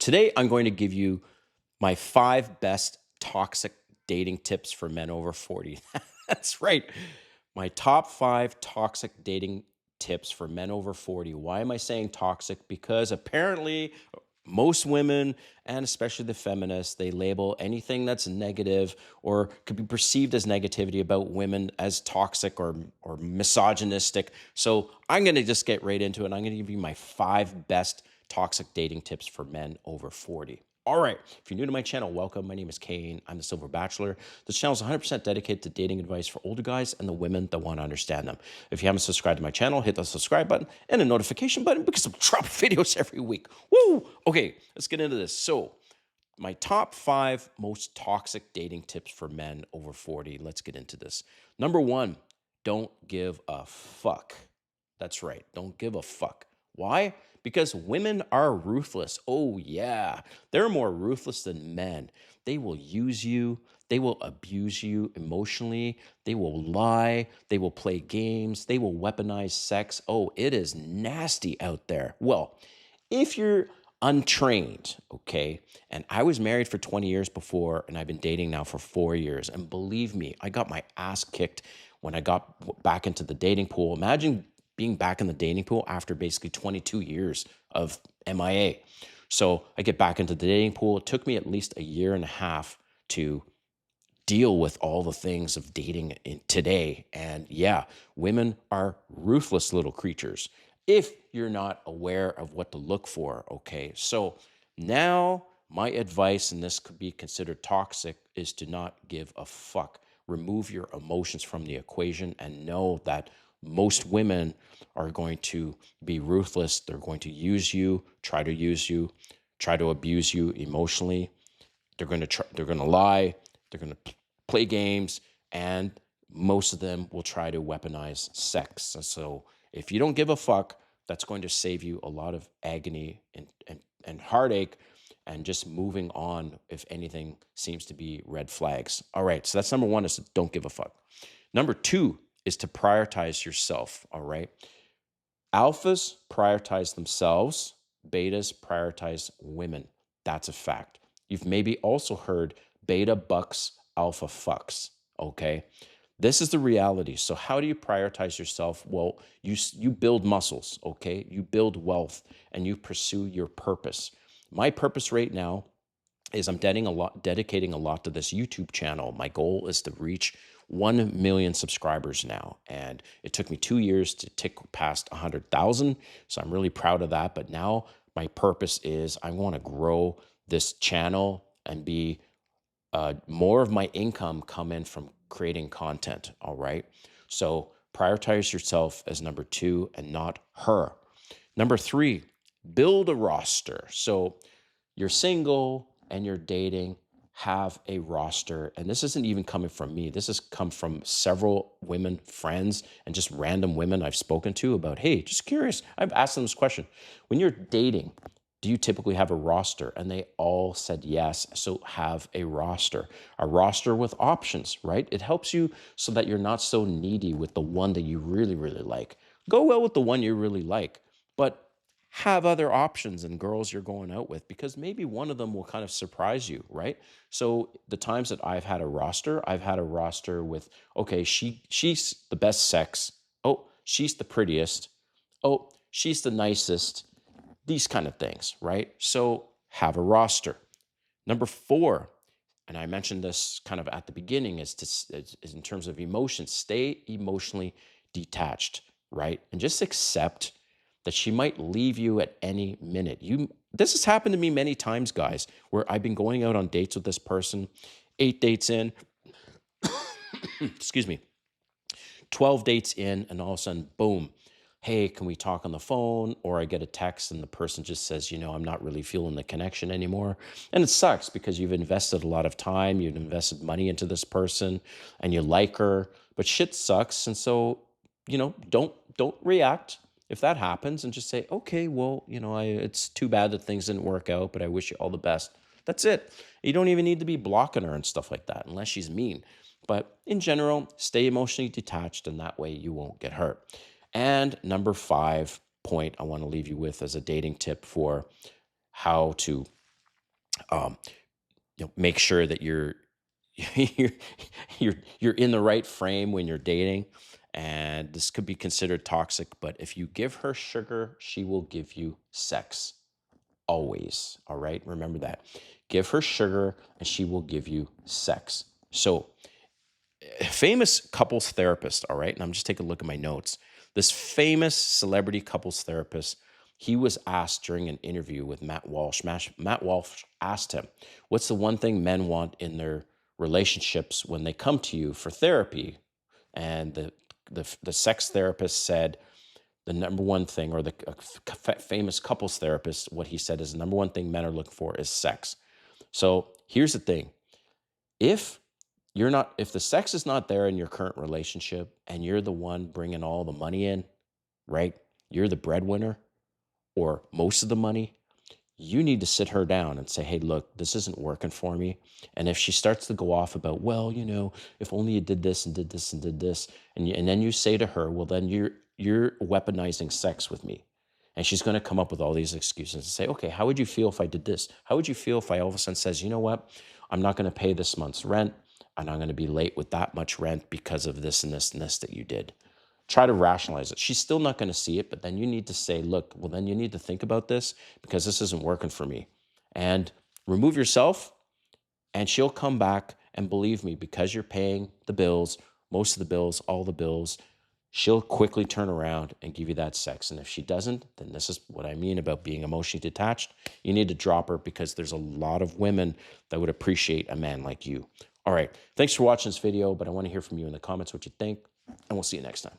Today, I'm going to give you my 5 best toxic dating tips for men over 40. That's right. My top 5 toxic dating tips for men over 40. Why am I saying toxic? Because apparently, most women, and especially the feminists, they label anything that's negative or could be perceived as negativity about women as toxic or misogynistic. So I'm going to just get right into it. I'm going to give you my 5 best toxic dating tips for men over 40. All right, if you're new to my channel, welcome. My name is Kane. I'm the Silver Bachelor. This channel is 100% dedicated to dating advice for older guys and the women that want to understand them. If you haven't subscribed to my channel, hit the subscribe button and the notification button because I'm dropping videos every week. Woo! Okay, let's get into this. So, my top 5 most toxic dating tips for men over 40. Let's get into this. Number 1, don't give a fuck. That's right, don't give a fuck. Why? Because women are ruthless. Oh, yeah. They're more ruthless than men. They will use you. They will abuse you emotionally. They will lie. They will play games. They will weaponize sex. Oh, it is nasty out there. Well, if you're untrained, okay, and I was married for 20 years before, and I've been dating now for 4 years. And believe me, I got my ass kicked when I got back into the dating pool. Imagine being back in the dating pool after basically 22 years of MIA. So I get back into the dating pool. It took me at least a year and a half to deal with all the things of dating in today. And yeah, women are ruthless little creatures if you're not aware of what to look for. Okay. So now my advice, and this could be considered toxic, is to not give a fuck. Remove your emotions from the equation and know that most women are going to be ruthless. They're going to use you, try to abuse you emotionally. They're going to lie. They're going to play games, and most of them will try to weaponize sex. So if you don't give a fuck, that's going to save you a lot of agony and heartache and just moving on if anything seems to be red flags. All right, so that's number 1, is to don't give a fuck. Number 2 is to prioritize yourself, all right? Alphas prioritize themselves, betas prioritize women. That's a fact. You've maybe also heard beta bucks, alpha fucks, okay? This is the reality. So how do you prioritize yourself? Well, you build muscles, okay? You build wealth and you pursue your purpose. My purpose right now is I'm dedicating a lot to this YouTube channel. My goal is to reach 1 million subscribers now. And it took me 2 years to tick past 100,000. So I'm really proud of that. But now my purpose is I want to grow this channel and be more of my income come in from creating content. All right. So prioritize yourself as number 2 and not her. Number 3, build a roster. So you're single and you're dating, have a roster. And this isn't even coming from me. This has come from several women friends and just random women I've spoken to about, hey, just curious. I've asked them this question. When you're dating, do you typically have a roster? And they all said yes. So have a roster with options, right? It helps you so that you're not so needy with the one that you really, really like. Go well with the one you really like, but have other options and girls you're going out with, because maybe one of them will kind of surprise you, right? So the times that I've had a roster with, okay, she's the best sex. Oh, she's the prettiest. Oh, she's the nicest. These kind of things, right? So have a roster. Number 4, and I mentioned this kind of at the beginning, is in terms of emotions, stay emotionally detached, right? And just accept that she might leave you at any minute. This has happened to me many times, guys, where I've been going out on dates with this person, 8 dates in, excuse me, 12 dates in, and all of a sudden, boom, hey, can we talk on the phone? Or I get a text and the person just says, I'm not really feeling the connection anymore. And it sucks because you've invested a lot of time, you've invested money into this person and you like her, but shit sucks. And so, don't react if that happens, and just say, okay, well, it's too bad that things didn't work out, but I wish you all the best. That's it. You don't even need to be blocking her and stuff like that unless she's mean. But in general, stay emotionally detached, and that way you won't get hurt. And number 5 point I want to leave you with as a dating tip for how to Um, make sure that you're you're in the right frame when you're dating, and this could be considered toxic. But if you give her sugar, she will give you sex. Always. All right. Remember that. Give her sugar and she will give you sex. So, famous couples therapist. All right. And I'm just taking a look at my notes. This famous celebrity couples therapist, he was asked during an interview with Matt Walsh. Matt Walsh asked him, what's the one thing men want in their relationships when they come to you for therapy? And the sex therapist said, the number one thing, or the famous couples therapist, what he said is the number one thing men are looking for is sex. So here's the thing. If if the sex is not there in your current relationship and you're the one bringing all the money in, right? You're the breadwinner or most of the money, you need to sit her down and say, hey, look, this isn't working for me. And if she starts to go off about, well, if only you did this and did this and did this, and then you say to her, well, then you're weaponizing sex with me. And she's going to come up with all these excuses and say, okay, how would you feel if I did this? How would you feel if I all of a sudden says, you know what? I'm not going to pay this month's rent, and I'm going to be late with that much rent because of this and this and this that you did. Try to rationalize it. She's still not going to see it, but then you need to say, look, well, then you need to think about this because this isn't working for me. And remove yourself, and she'll come back, and believe me, because you're paying the bills, most of the bills, all the bills, she'll quickly turn around and give you that sex. And if she doesn't, then this is what I mean about being emotionally detached. You need to drop her because there's a lot of women that would appreciate a man like you. All right. Thanks for watching this video, but I want to hear from you in the comments what you think, and we'll see you next time.